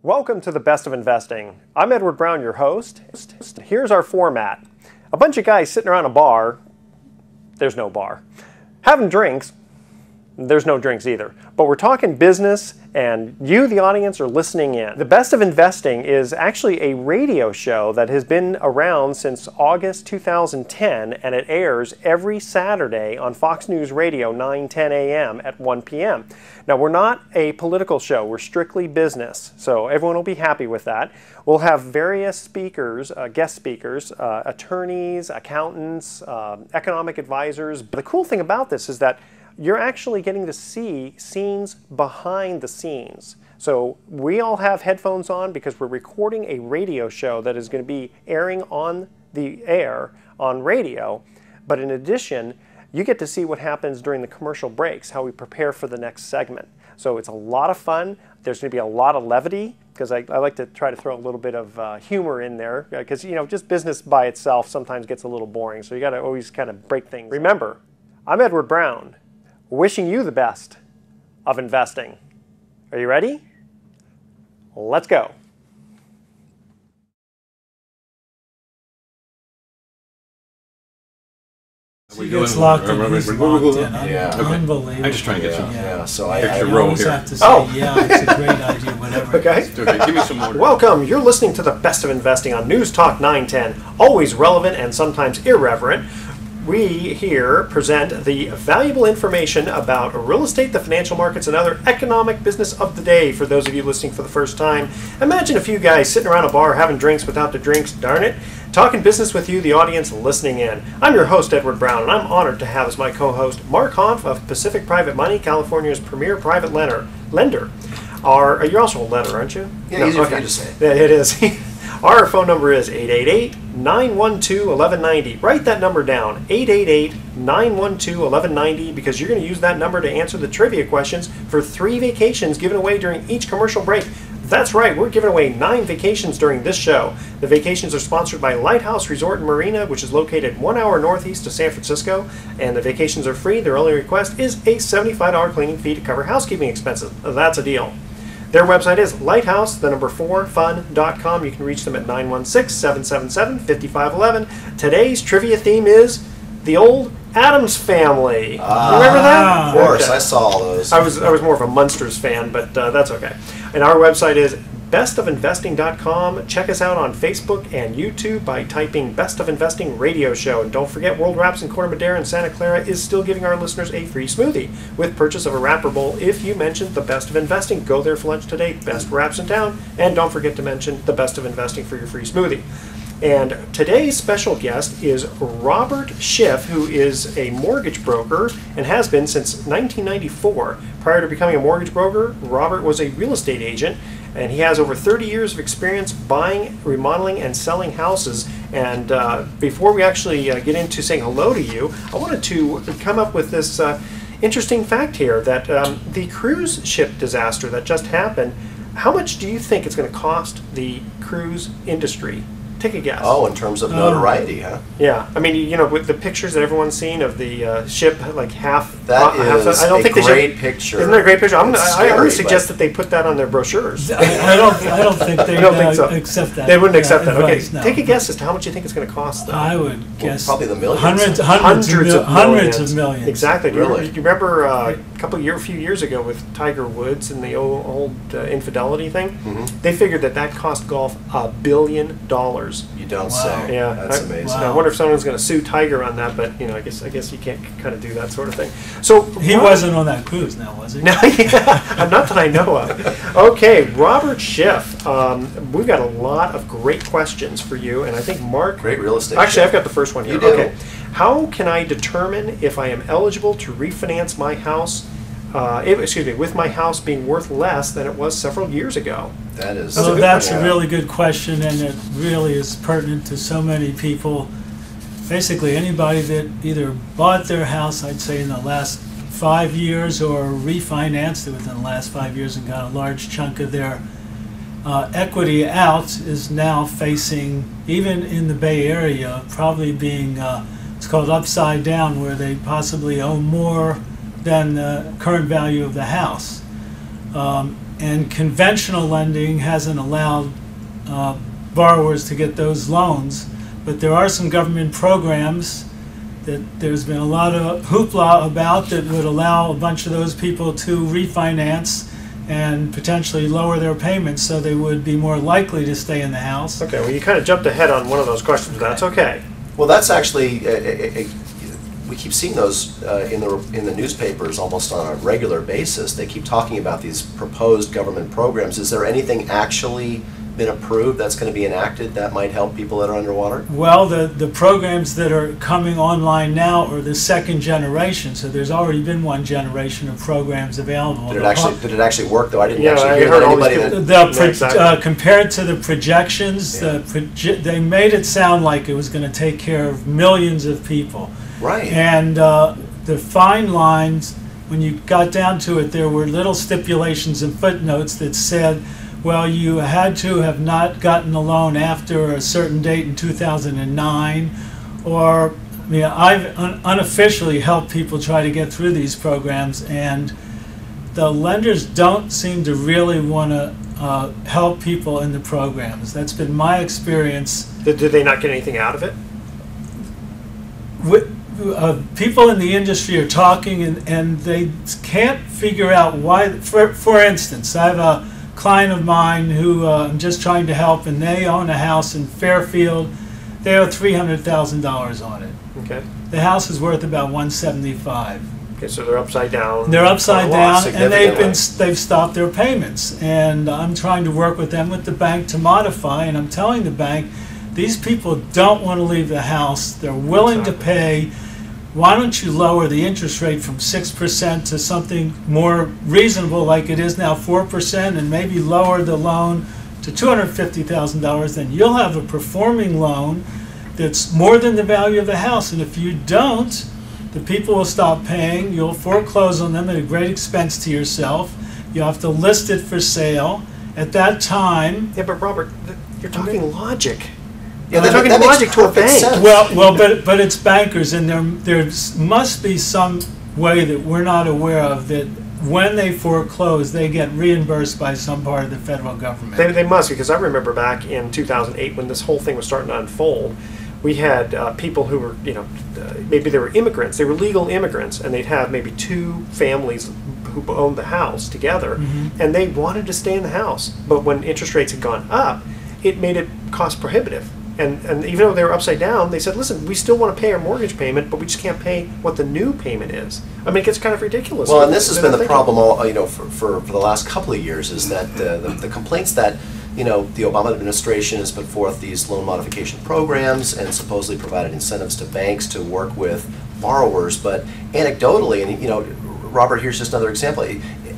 Welcome to the Best of Investing. I'm Edward Brown, your host. Here's our format. A bunch of guys sitting around a bar, there's no bar, having drinks, there's no drinks either. But we're talking business, and you, the audience, are listening in. The Best of Investing is actually a radio show that has been around since August 2010, and it airs every Saturday on Fox News Radio, 9:10 a.m. at 1 p.m. Now, we're not a political show. We're strictly business, so everyone will be happy with that. We'll have various speakers, guest speakers, attorneys, accountants, economic advisors. But the cool thing about this is that you're actually getting to see scenes behind the scenes. So we all have headphones on because we're recording a radio show that is going to be airing on the air on radio. But in addition, you get to see what happens during the commercial breaks, how we prepare for the next segment. So it's a lot of fun. There's going to be a lot of levity because I like to try to throw a little bit of humor in there because, you know, just business by itself sometimes gets a little boring. So you got to always kind of break things. Remember, I'm Edward Brown, wishing you the best of investing. Are you ready? Let's go. It's locked in. He's locked in. Yeah. Unbelievable. I'm just trying to get some So extra I row always here. have to say, yeah, it's a great idea, whatever. Okay. Okay, give me some more. Welcome. You're listening to the Best of Investing on News Talk 910. Always relevant and sometimes irreverent. We here present the valuable information about real estate, the financial markets, and other economic business of the day for those of you listening for the first time. Imagine a few guys sitting around a bar having drinks without the drinks, darn it, talking business with you, the audience, listening in. I'm your host, Edward Brown, and I'm honored to have as my co-host Mark Hanf of Pacific Private Money, California's premier private lender. You're also a lender, aren't you? Yeah, easier for you to say. Yeah, it is. Our phone number is 888-912-1190. Write that number down, 888-912-1190, because you're going to use that number to answer the trivia questions for 3 vacations given away during each commercial break. That's right, we're giving away 9 vacations during this show. The vacations are sponsored by Lighthouse Resort and Marina, which is located 1 hour northeast of San Francisco, and the vacations are free. Their only request is a $75 cleaning fee to cover housekeeping expenses. That's a deal. Their website is lighthouse4fun.com. You can reach them at 916-777-5511. Today's trivia theme is the old Addams Family. Remember that? Of course, okay. I saw all those. I was more of a Munsters fan, but that's okay. And our website is bestofinvesting.com. Check us out on Facebook and YouTube by typing Best of Investing Radio Show. And don't forget, World Wraps in Corte Madera and Santa Clara is still giving our listeners a free smoothie with purchase of a wrapper bowl if you mention the Best of Investing. Go there for lunch today. Best wraps in town. And don't forget to mention the Best of Investing for your free smoothie. And today's special guest is Robert Schiff, who is a mortgage broker and has been since 1994. Prior to becoming a mortgage broker, Robert was a real estate agent, and he has over 30 years of experience buying, remodeling, and selling houses. And before we actually get into saying hello to you, I wanted to come up with this interesting fact here that the cruise ship disaster that just happened, how much do you think it's going to cost the cruise industry? Take a guess. Oh, in terms of notoriety, huh? Yeah, I mean, you know, with the pictures that everyone's seen of the ship, like half. That is a great picture. Isn't that a great picture? I would suggest but that they put that on their brochures. I don't think they so. accept that. They wouldn't accept that. Okay, advice, no. Take a guess as to how much you think it's going to cost, though. I would guess probably the millions. Hundreds of millions. Exactly. Really? Do you remember a few years ago with Tiger Woods and the old infidelity thing? Mm-hmm. They figured that cost golf $1 billion. You don't Wow. say. Yeah, That's amazing. I wonder if someone's going to sue Tiger on that, but you know, I guess you can't kind of do that sort of thing. So He wasn't on that cruise now, was he? No, yeah, not that I know of. Okay, Robert Schiff. We've got a lot of great questions for you, and I think Mark. Great real estate. Actually, I've got the first one here. You do. Okay, how can I determine if I am eligible to refinance my house? With my house being worth less than it was several years ago. That is. So that's a really good question, and it really is pertinent to so many people. Basically, anybody that either bought their house, I'd say, in the last 5 years, or refinanced it within the last 5 years and got a large chunk of their equity out, is now facing, even in the Bay Area, probably being, it's called upside down, where they possibly owe more than the current value of the house. and conventional lending hasn't allowed borrowers to get those loans. But there are some government programs that there's been a lot of hoopla about that would allow a bunch of those people to refinance and potentially lower their payments so they would be more likely to stay in the house. Okay, well, you kind of jumped ahead on one of those questions, but that's okay. Well, that's actually, we keep seeing those in the newspapers almost on a regular basis. They keep talking about these proposed government programs. Is there anything actually been approved that's going to be enacted that might help people that are underwater? Well, the programs that are coming online now are the second generation, so there's already been one generation of programs available. Did it actually work though? I didn't Yeah, actually I hear heard that all these anybody people- that... Compared to the projections, Yeah. they made it sound like it was going to take care of millions of people. Right. And the fine lines, when you got down to it, there were little stipulations and footnotes that said, well, you had to have not gotten a loan after a certain date in 2009, or I've unofficially helped people try to get through these programs, and the lenders don't seem to really want to help people in the programs. That's been my experience. Did they not get anything out of it? People in the industry are talking, and they can't figure out why. For instance, I have a client of mine who I'm just trying to help, and they own a house in Fairfield. They owe $300,000 on it. Okay. The house is worth about $175,000. Okay, so they're upside down. They're upside down, and significantly. they've stopped their payments. And I'm trying to work with them, with the bank, to modify. And I'm telling the bank, these people don't want to leave the house. They're willing to pay. Why don't you lower the interest rate from 6% to something more reasonable, like it is now, 4%, and maybe lower the loan to $250,000? Then you'll have a performing loan that's more than the value of the house. And if you don't, the people will stop paying. You'll foreclose on them at a great expense to yourself. You'll have to list it for sale. At that time, Yeah, but Robert, you're talking logic. Yeah, They're that talking makes logic to a perfect bank. sense. but it's bankers, and there must be some way that we're not aware of that when they foreclose, they get reimbursed by some part of the federal government. They must, because I remember back in 2008 when this whole thing was starting to unfold, we had people who were, maybe they were immigrants, they were legal immigrants, and they'd have maybe two families who owned the house together, and they wanted to stay in the house. But when interest rates had gone up, it made it cost prohibitive. And even though they were upside down, they said, listen, we still want to pay our mortgage payment, but we just can't pay what the new payment is. I mean, it gets kind of ridiculous. Well, and this has been the problem all, for the last couple of years, is that the complaints that the Obama administration has put forth these loan modification programs and supposedly provided incentives to banks to work with borrowers, but anecdotally, and Robert, here's just another example.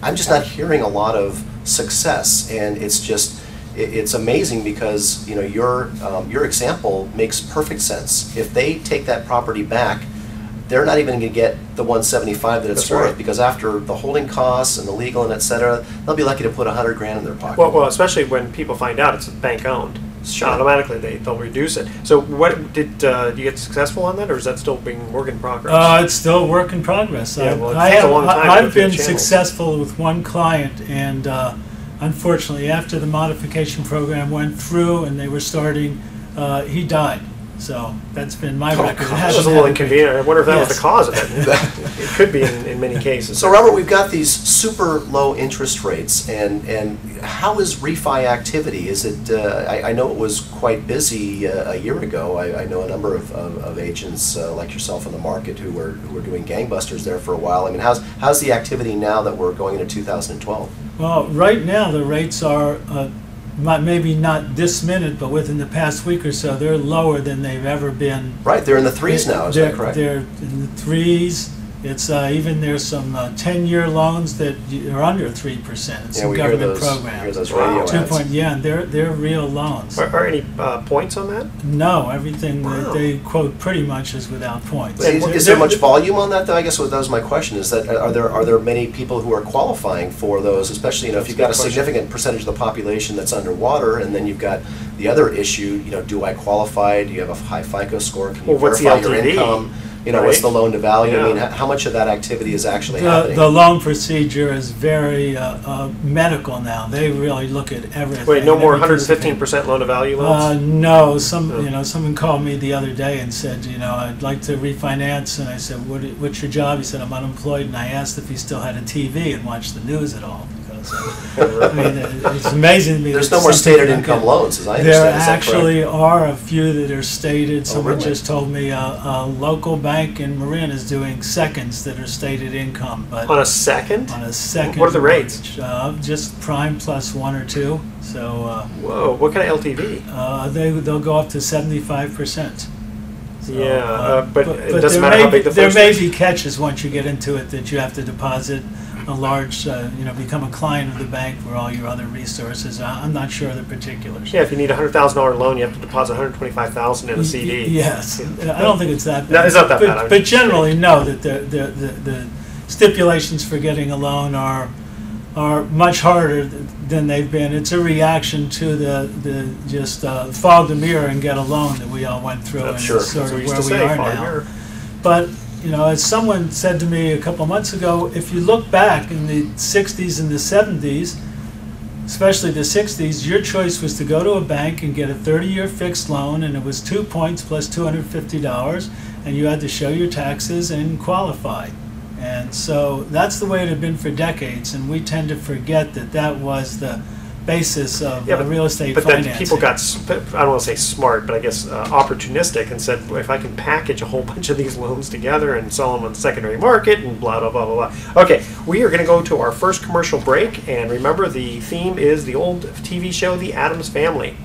I'm just not hearing a lot of success, and it's amazing because your example makes perfect sense. If they take that property back, they're not even going to get the $175 that it's That's worth, right. because after the holding costs and the legal and et cetera, they'll be lucky to put $100,000 in their pocket. Well, especially when people find out it's bank owned. Sure. Automatically they'll reduce it. So what did you get successful on that, or is that still being work in progress? It's still a work in progress. Yeah, well, it takes a long time to go I've through the been channels. successful with one client, and unfortunately, after the modification program went through and they were starting, he died. So that's been my record. It That hasn't was a little happened. inconvenient. I wonder if that was Yes. the cause of it. It could be in many cases. So Robert, we've got these super low interest rates, and how is refi activity? Is it? I know it was quite busy a year ago. I know a number of agents like yourself in the market who were doing gangbusters there for a while. I mean, how's the activity now that we're going into 2012? Well, right now the rates are maybe not this minute, but within the past week or so, they're lower than they've ever been. Right, they're in the threes now. Is that correct? They're in the threes. It's even there's some 10-year loans that are under 3%. It's Yeah, some we hear government those. programs. We hear those Wow. radio 2 ads. point, yeah, and they're real loans. Are any points on that? No, everything Wow. that they quote pretty much is without points. Is there much volume on that, though? I guess that was my question. Is that are there many people who are qualifying for those? Especially, if you've got a significant percentage of the population that's underwater, and then you've got the other issue. Do I qualify? Do you have a high FICO score? Can you Well, what's the verify your LTV? income? what's Right. the loan to value? I mean, Yeah. how much of that activity is actually happening? The loan procedure is very medical now. They really look at everything. Wait, no more every piece of 115% loan to value loans? No, someone called me the other day and said, I'd like to refinance, and I said, what's your job? He said, I'm unemployed, and I asked if he still had a TV and watched the news at all. Because, I mean, it's amazing to me. There's that no more something stated like income that- loans, as I There understand. Is that actually are a few that are stated. Someone really? just told me a local bank in Marin is doing seconds that are stated income, but On a second? on a second. What are the rates? mortgage, just prime plus 1 or 2. So Whoa, what kind of LTV? they'll go up to 75%. So, Yeah, but it doesn't there matter may how big the there first may is? be catches once you get into it that you have to deposit a large, become a client of the bank for all your other resources. I'm not sure of the particulars. Yeah, if you need a $100,000 loan, you have to deposit $125,000 in a CD. Yes, I don't think it's that bad. No, it's not that bad. I'm But just generally, no, that the stipulations for getting a loan are much harder than they've been. It's a reaction to the just fog the mirror and get a loan that we all went through, and Sure. it's sort That's what of we used where to we say, are fog now. mirror. But as someone said to me a couple months ago, if you look back in the 60s and the 70s, especially the 60s, your choice was to go to a bank and get a 30-year fixed loan, and it was 2 points plus $250, and you had to show your taxes and qualify. And so that's the way it had been for decades, and we tend to forget that that was the basis of real estate But financing. then people got, I don't want to say smart, but I guess opportunistic and said, well, if I can package a whole bunch of these loans together and sell them on the secondary market and blah, blah, blah, blah, blah. Okay, we are going to go to our first commercial break. And remember, the theme is the old TV show, The Addams Family.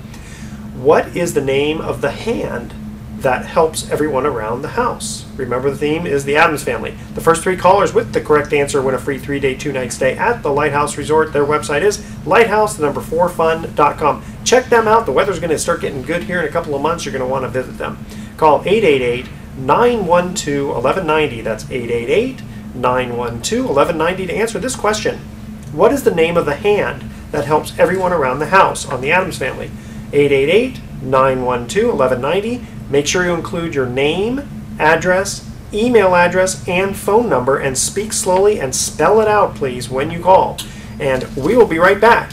What is the name of the hand that helps everyone around the house? Remember, the theme is the Addams Family. The first 3 callers with the correct answer win a free 3-day, 2-night stay at the Lighthouse Resort. Their website is lighthouse4fun.com. Check them out. The weather's going to start getting good here in a couple of months. You're going to want to visit them. Call 888-912-1190. That's 888-912-1190 to answer this question. What is the name of the hand that helps everyone around the house on the Addams Family? 888-912-1190. Make sure you include your name, address, email address, and phone number, and speak slowly and spell it out, please, when you call. And we will be right back.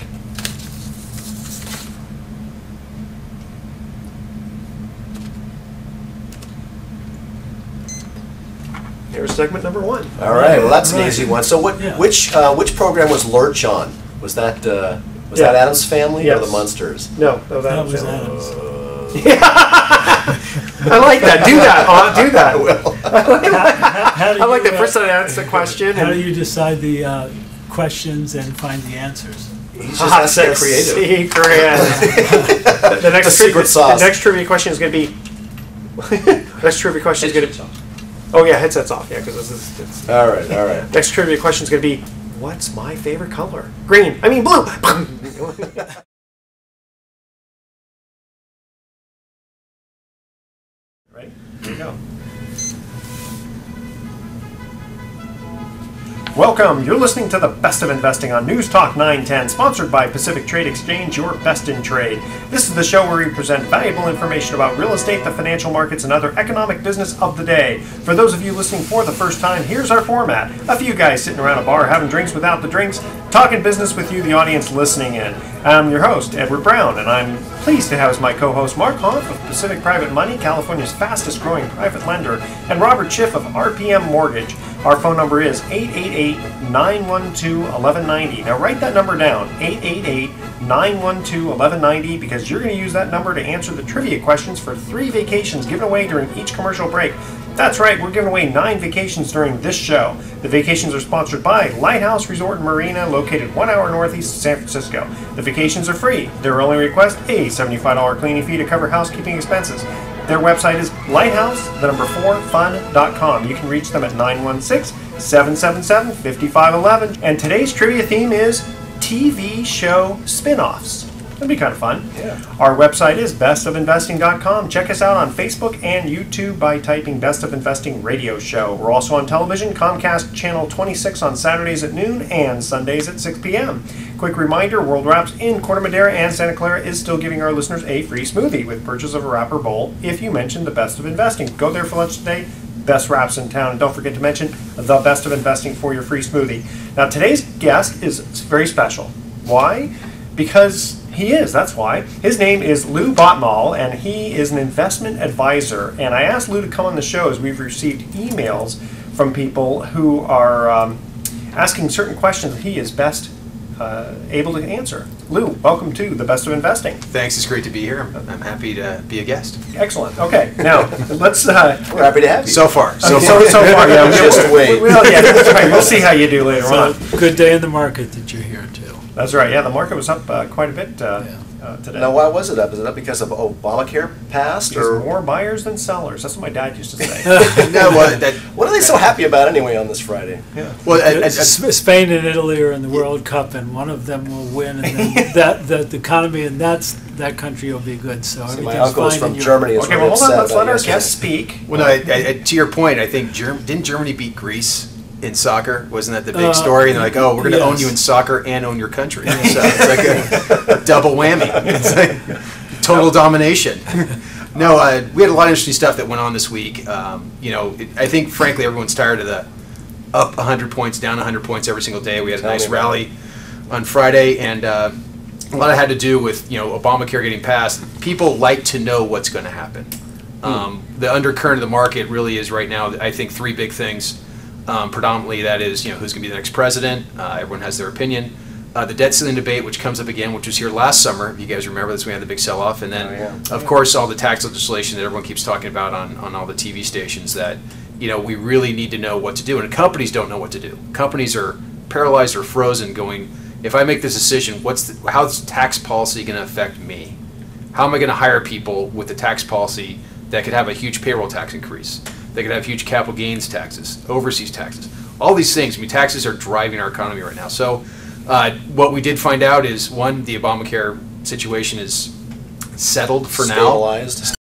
Here's segment number 1. All right. Well, that's an Right. easy one. So, Yeah. which program was Lurch on? Was that Yeah. Addams Family or Yes. the Munsters? No, that was Family. Adams. I like that. Do that. Do that. I will. How do I like you, that. First I ask the question. How do And you decide the questions and find the answers? He's just not that creative. Secret. the next The secret sauce. The next trivia question is going to be. Next trivia question is going to. Oh yeah, headsets off. Yeah, because this is. It's, All right. All right. next trivia question is going to be, what's my favorite color? Green. I mean blue. Right. There you go. Welcome. You're listening to the Best of Investing on News Talk 910, sponsored by Pacific Trade Exchange, your best in trade. This is the show where we present valuable information about real estate, the financial markets, and other economic business of the day. For those of you listening for the first time, here's our format. A few guys sitting around a bar having drinks without the drinks, talking business with you, the audience listening in. I'm your host, Edward Brown, and I'm pleased to have as my co-host Mark Hoff of Pacific Private Money, California's fastest growing private lender, and Robert Schiff of RPM Mortgage. Our phone number is 888-912-1190. Now write that number down, 888-912-1190, because you're going to use that number to answer the trivia questions for 3 vacations given away during each commercial break. That's right, we're giving away 9 vacations during this show. The vacations are sponsored by Lighthouse Resort and Marina, located 1 hour northeast of San Francisco. The vacations are free. Their only request, a $75 cleaning fee to cover housekeeping expenses. Their website is lighthouse4fun.com. You can reach them at 916-777-5511. And today's trivia theme is TV show spin-offs. That'd be kind of fun. Yeah. Our website is bestofinvesting.com. Check us out on Facebook and YouTube by typing Best of Investing Radio Show. We're also on television, Comcast Channel 26 on Saturdays at noon and Sundays at 6 p.m. Quick reminder, World Wraps in Corte Madera and Santa Clara is still giving our listeners a free smoothie with purchase of a wrapper bowl if you mention the Best of Investing. Go there for lunch today. best wraps in town. And don't forget to mention the Best of Investing for your free smoothie. Now, today's guest is very special. Why? Because he is, that's why. His name is Lou Botmal, and he is an investment advisor. And I asked Lou to come on the show as we've received emails from people who are asking certain questions that he is best able to answer. Lou, welcome to the Best of Investing. Thanks, it's great to be here. I'm happy to be a guest. Excellent. Okay, now let's. We're happy to have you. So far, So far, yeah. Just wait. Yeah, that's right. We'll see how you do later So, on. good day in the market that you're here too. That's right. Yeah, the market was up quite a bit today. Now, why was it up? Is it up because of Obamacare passed, There's or more buyers than sellers. That's what my dad used to say. no, what are they so happy about anyway on this Friday? Yeah. Spain and Italy are in the World Cup, and one of them will win, and then the economy in that country will be good. So See, everything's my uncle is fine from in Europe. Germany. Is Okay, really well, hold on. upset Let's let about our yesterday. guest speak. well, to your point, I think didn't Germany beat Greece in soccer? Wasn't that the big story? And they're like, oh, we're going to own yes. you in soccer and own your country. So it's like a double whammy. It's like total domination. No, we had a lot of interesting stuff that went on this week. I think, frankly, everyone's tired of the up 100 points, down 100 points every single day. We had a nice rally on Friday, and a lot of it had to do with Obamacare getting passed. People like to know what's going to happen. The undercurrent of the market really is right now, I think, three big things. Predominantly, that is, who's going to be the next president. Everyone has their opinion. The debt ceiling debate, which comes up again, which was here last summer. If you guys remember this, we had the big sell-off. And then, of course, all the tax legislation that everyone keeps talking about on all the TV stations that, we really need to know what to do. And companies don't know what to do. Companies are paralyzed or frozen going, if I make this decision, how's tax policy going to affect me? How am I going to hire people with the tax policy that could have a huge payroll tax increase? They could have huge capital gains taxes, overseas taxes. All these things, taxes are driving our economy right now. So what we did find out is, one, the Obamacare situation is settled for now. Stabilized.